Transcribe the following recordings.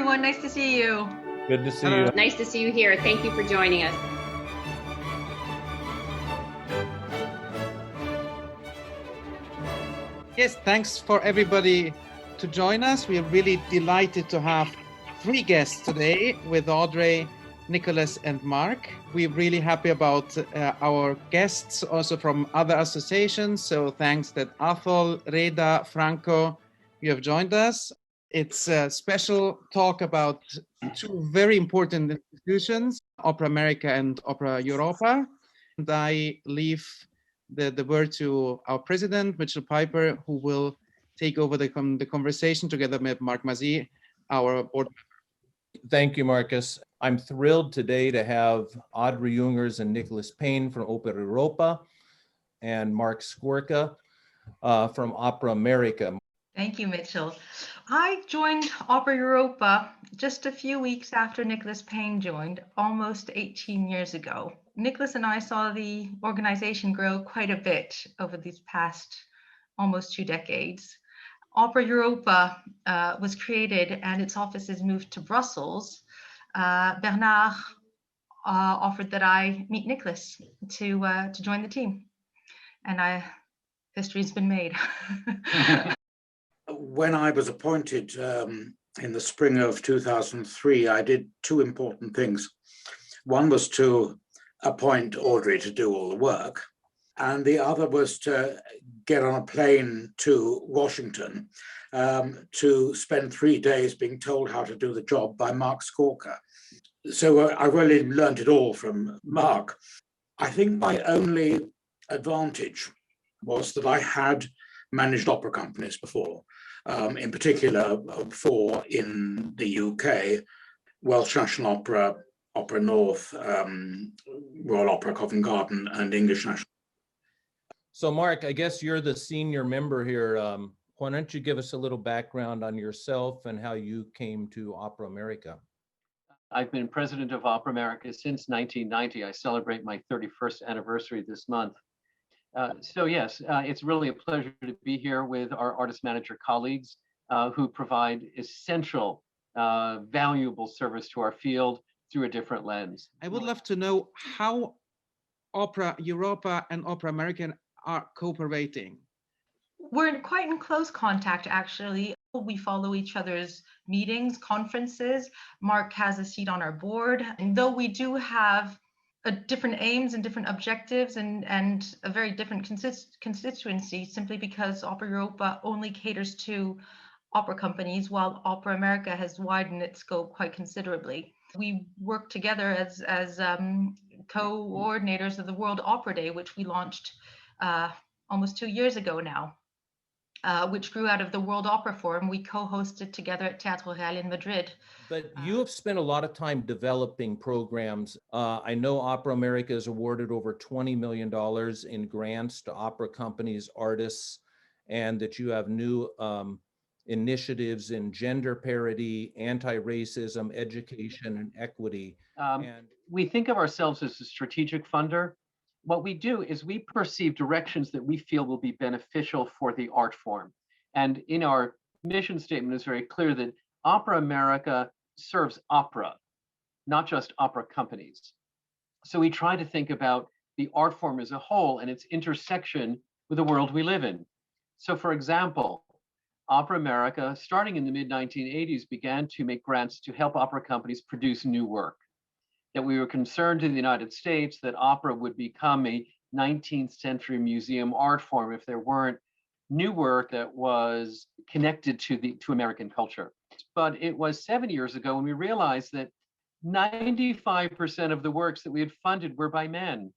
everyone. Nice to see you. Good to see you. Nice to see you here. Thank you for joining us. Yes, thanks for everybody to join us. We are really delighted to have 3 guests today with Audrey, Nicholas, and Marc. We're really happy about our guests also from other associations. So thanks that Athol, Reda, Franco, you have joined us. It's a special talk about 2 very important institutions, Opera America and Opera Europa. And I leave the word to our president, Mitchell Piper, who will take over the conversation together with Marc Mazy, our board member. Thank you, Markus. I'm thrilled today to have Audrey Jungers and Nicholas Payne from Opera Europa and Marc Scorca from Opera America. Thank you, Mitchell. I joined Opera Europa just a few weeks after Nicholas Payne joined, almost 18 years ago. Nicholas and I saw the organization grow quite a bit over these past almost 2 decades. Opera Europa was created and its offices moved to Brussels. Bernard offered that I meet Nicholas to join the team, and history's been made. When I was appointed in the spring of 2003, I did 2 important things. One was to appoint Audrey to do all the work, and the other was to get on a plane to Washington to spend 3 days being told how to do the job by Mark Scorca. So I really learned it all from Mark. I think my only advantage was that I had managed opera companies before, in particular 4 in the UK, Welsh National Opera, Opera North, Royal Opera Covent Garden, and English National. So Marc, I guess you're the senior member here. Why don't you give us a little background on yourself and how you came to Opera America? I've been president of Opera America since 1990. I celebrate my 31st anniversary this month. So yes, it's really a pleasure to be here with our artist manager colleagues who provide essential, valuable service to our field through a different lens. I would love to know how Opera Europa and Opera American are cooperating. We're quite in close contact, actually. We follow each other's meetings, conferences. Marc has a seat on our board. And though we do have different aims and different objectives and a very different constituency, simply because Opera Europa only caters to opera companies, while Opera America has widened its scope quite considerably. We work together as co-coordinators of the World Opera Day, which we launched almost 2 years ago now, which grew out of the World Opera Forum we co-hosted together at Teatro Real in Madrid. But you have spent a lot of time developing programs. I know Opera America has awarded over $20 million in grants to opera companies, artists, and that you have new initiatives in gender parity, anti-racism, education, and equity. We think of ourselves as a strategic funder. What we do is we perceive directions that we feel will be beneficial for the art form. And in our mission statement, it's very clear that Opera America serves opera, not just opera companies. So we try to think about the art form as a whole and its intersection with the world we live in. So for example, Opera America, starting in the mid-1980s, began to make grants to help opera companies produce new work. That we were concerned in the United States that opera would become a 19th century museum art form if there weren't new work that was connected to American culture. But it was 7 years ago when we realized that 95% of the works that we had funded were by men,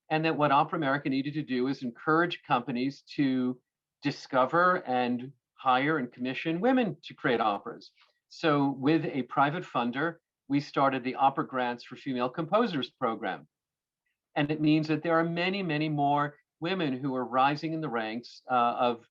and that what Opera America needed to do is encourage companies to discover and hire and commission women to create operas. So with a private funder, we started the Opera Grants for Female Composers program. And it means that there are many, many more women who are rising in the ranks of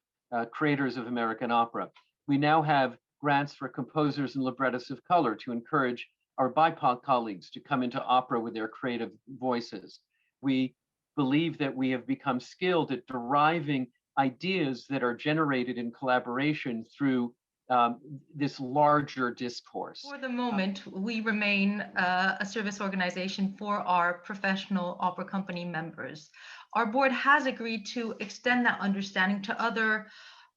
creators of American opera. We now have grants for composers and librettists of color to encourage our BIPOC colleagues to come into opera with their creative voices. We believe that we have become skilled at deriving ideas that are generated in collaboration through this larger discourse. For the moment, we remain a service organization for our professional opera company members. Our board has agreed to extend that understanding to other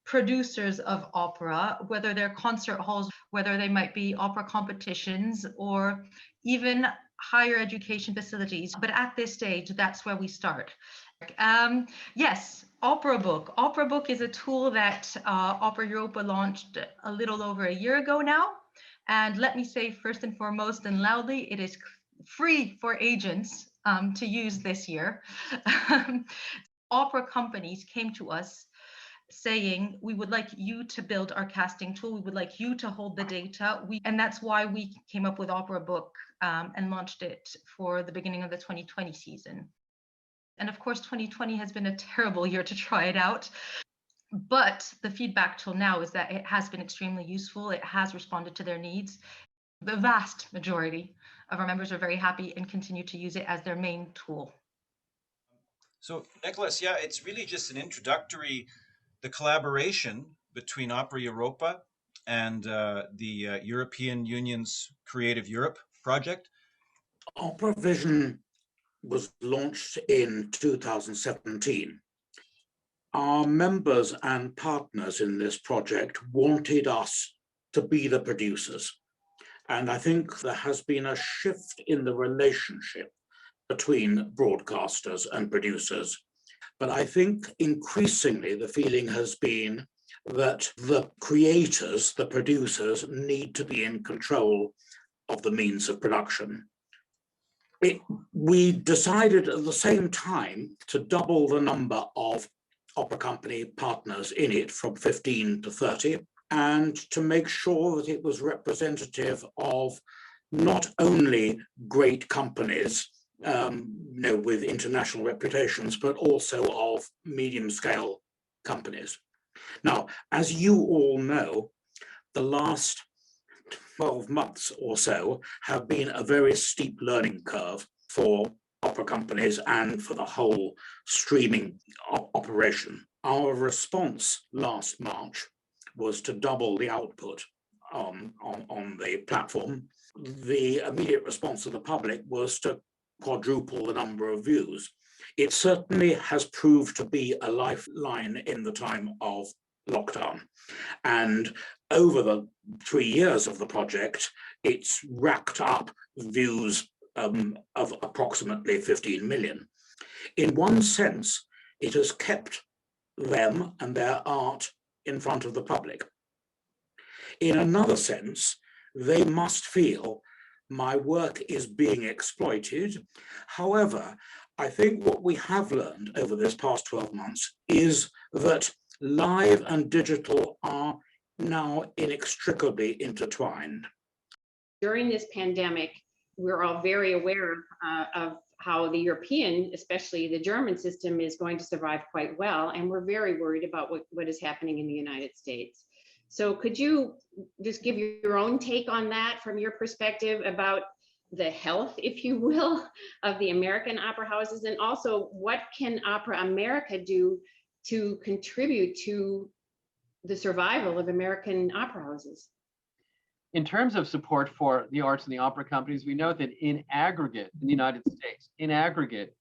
producers of opera, whether they're concert halls, whether they might be opera competitions, or even higher education facilities. But at this stage, that's where we start. Yes, Opera Book. Opera Book is a tool that Opera Europa launched a little over a year ago now. And let me say first and foremost and loudly, it is free for agents to use this year. Opera companies came to us saying, we would like you to build our casting tool. We would like you to hold the data. And that's why we came up with Opera Book and launched it for the beginning of the 2020 season. And of course, 2020 has been a terrible year to try it out. But the feedback till now is that it has been extremely useful. It has responded to their needs. The vast majority of our members are very happy and continue to use it as their main tool. So, Nicholas, yeah, it's really just an introductory, the collaboration between Opera Europa and the European Union's Creative Europe project. Opera Vision was launched in 2017. Our members and partners in this project wanted us to be the producers. And I think there has been a shift in the relationship between broadcasters and producers. But I think increasingly the feeling has been that the creators, the producers, need to be in control of the means of production. We decided at the same time to double the number of opera company partners in it from 15 to 30, and to make sure that it was representative of not only great companies with international reputations, but also of medium-scale companies. Now, as you all know, the last 12 months or so have been a very steep learning curve for opera companies and for the whole streaming operation. Our response last March was to double the output on the platform. The immediate response of the public was to quadruple the number of views. It certainly has proved to be a lifeline in the time of lockdown. And over the 3 years of the project, it's racked up views of approximately 15 million. In one sense, it has kept them and their art in front of the public. In another sense, they must feel my work is being exploited. However, I think what we have learned over this past 12 months is that live and digital are now inextricably intertwined. During this pandemic, we're all very aware of how the European, especially the German system, is going to survive quite well. And we're very worried about what is happening in the United States. So could you just give your own take on that from your perspective about the health, if you will, of the American opera houses? And also, what can Opera America do to contribute to the survival of American opera houses? In terms of support for the arts and the opera companies, we know that in aggregate, in the United States, in aggregate,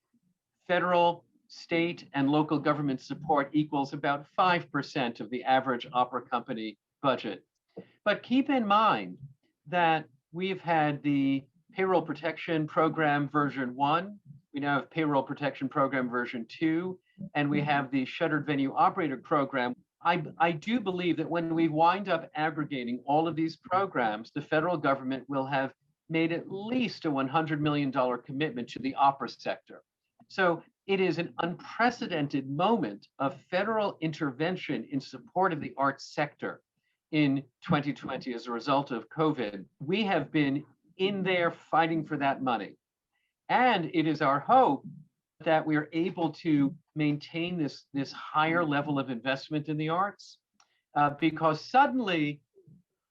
federal, state, and local government support equals about 5% of the average opera company budget. But keep in mind that we've had the Payroll Protection Program version 1, we now have Payroll Protection Program version 2, and we have the Shuttered Venue Operator Program. I do believe that when we wind up aggregating all of these programs, the federal government will have made at least a $100 million commitment to the opera sector. So it is an unprecedented moment of federal intervention in support of the arts sector in 2020 as a result of COVID. We have been in there fighting for that money. And it is our hope that we are able to maintain this higher level of investment in the arts, because suddenly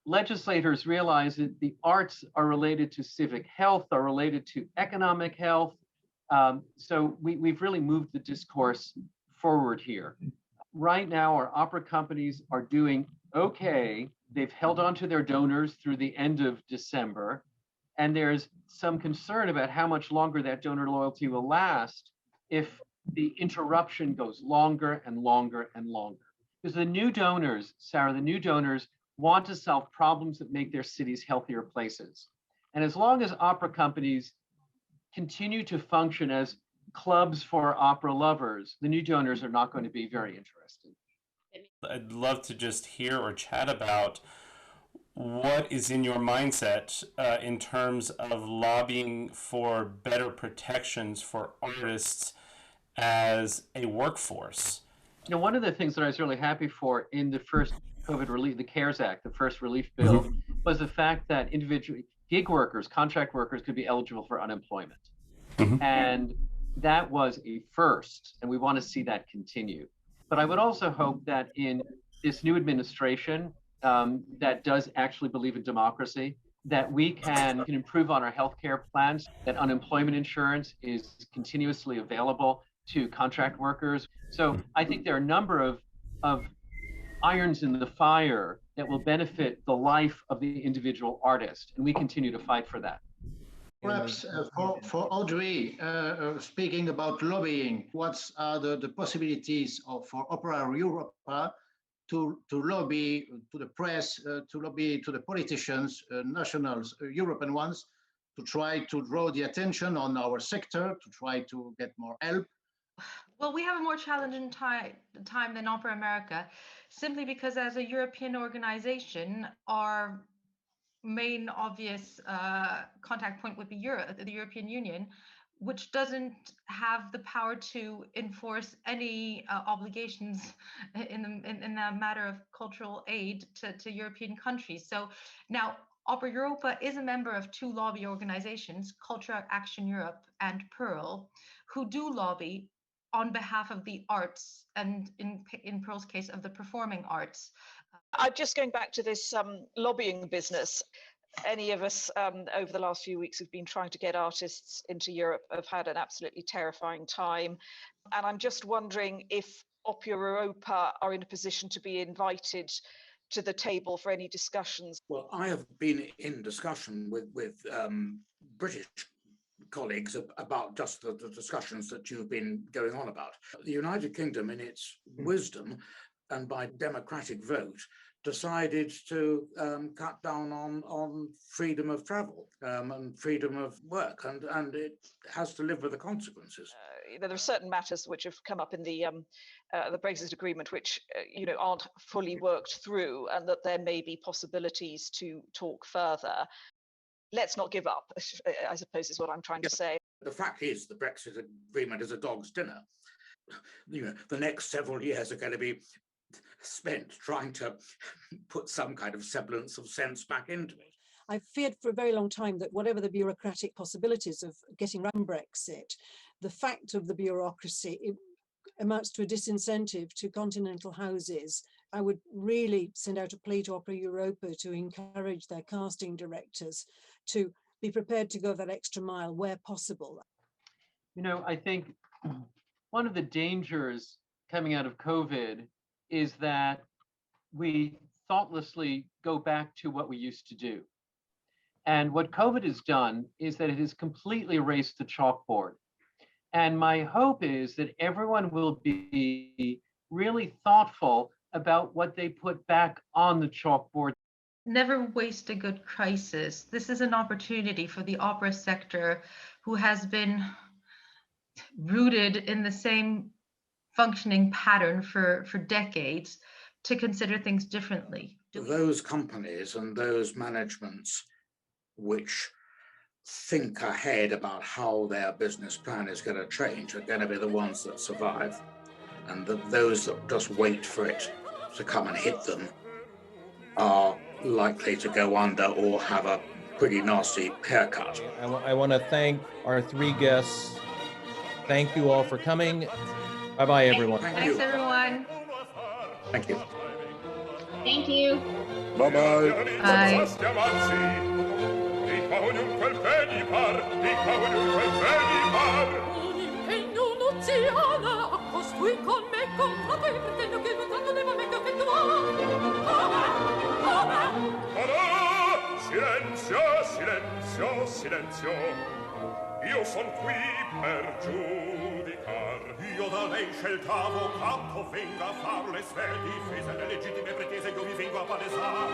legislators realize that the arts are related to civic health, are related to economic health. So we've really moved the discourse forward here. Right now, our opera companies are doing okay They've held on to their donors through the end of December. And there's some concern about how much longer that donor loyalty will last if the interruption goes longer and longer and longer. Because the new donors, Sarah, the new donors want to solve problems that make their cities healthier places. And as long as opera companies continue to function as clubs for opera lovers, the new donors are not going to be very interested. I'd love to just hear or chat about what is in your mindset in terms of lobbying for better protections for artists as a workforce. You know, one of the things that I was really happy for in the first COVID relief, the CARES Act, the first relief bill, was the fact that individual gig workers, contract workers could be eligible for unemployment. And that was a first, and we want to see that continue. But I would also hope that in this new administration that does actually believe in democracy, that we can improve on our healthcare plans, that unemployment insurance is continuously available to contract workers. So I think there are a number of irons in the fire that will benefit the life of the individual artist, and we continue to fight for that. Perhaps for Audrey, speaking about lobbying, what are the possibilities for Opera Europa to lobby to the press, to lobby to the politicians, nationals, European ones, to try to draw the attention on our sector, to try to get more help? Well, we have a more challenging time than Opera America, simply because as a European organization, our main obvious contact point would be the European Union, which doesn't have the power to enforce any obligations in the matter of cultural aid to European countries. So now Opera Europa is a member of two lobby organizations, Culture Action Europe and Pearl, who do lobby on behalf of the arts, and in Pearl's case, of the performing arts. I'm just going back to this lobbying business. Any of us over the last few weeks who've been trying to get artists into Europe have had an absolutely terrifying time. And I'm just wondering if Opera Europa are in a position to be invited to the table for any discussions. Well, I have been in discussion with British colleagues about just the discussions that you've been going on about. The United Kingdom, in its wisdom and by democratic vote, decided to cut down on freedom of travel and freedom of work, and it has to live with the consequences. There are certain matters which have come up in the Brexit agreement which aren't fully worked through, and that there may be possibilities to talk further. Let's not give up, I suppose is what I'm trying to say. The fact is the Brexit agreement is a dog's dinner. The next several years are going to be spent trying to put some kind of semblance of sense back into it. I've feared for a very long time that whatever the bureaucratic possibilities of getting around Brexit, the fact of the bureaucracy, it amounts to a disincentive to continental houses. I would really send out a plea to Opera Europa to encourage their casting directors to be prepared to go that extra mile where possible. I think one of the dangers coming out of COVID is that we thoughtlessly go back to what we used to do. And what COVID has done is that it has completely erased the chalkboard. And my hope is that everyone will be really thoughtful about what they put back on the chalkboard. Never waste a good crisis. This is an opportunity for the opera sector, who has been rooted in the same functioning pattern for decades, to consider things differently. Those companies and those managements which think ahead about how their business plan is going to change are going to be the ones that survive, and those that just wait for it to come and hit them are likely to go under or have a pretty nasty haircut. I want to thank our three guests. Thank you all for coming. Bye-bye, everyone. Thanks, everyone. Thank you. Thank you. Bye-bye. Bye. Un impegno un'oceana a costui con me confraternita, che non ne va me che tu silenzio. Io son qui per giudicar. Io da lei scelta avvocato venga a far le sue difese, le legittime pretese io vi vengo a palesar.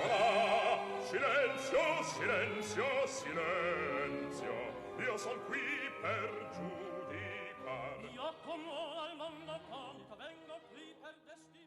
Ah, silenzio, silenzio, silenzio. Io son qui per giudicar. Io come al mondo canta, vengo qui per destino.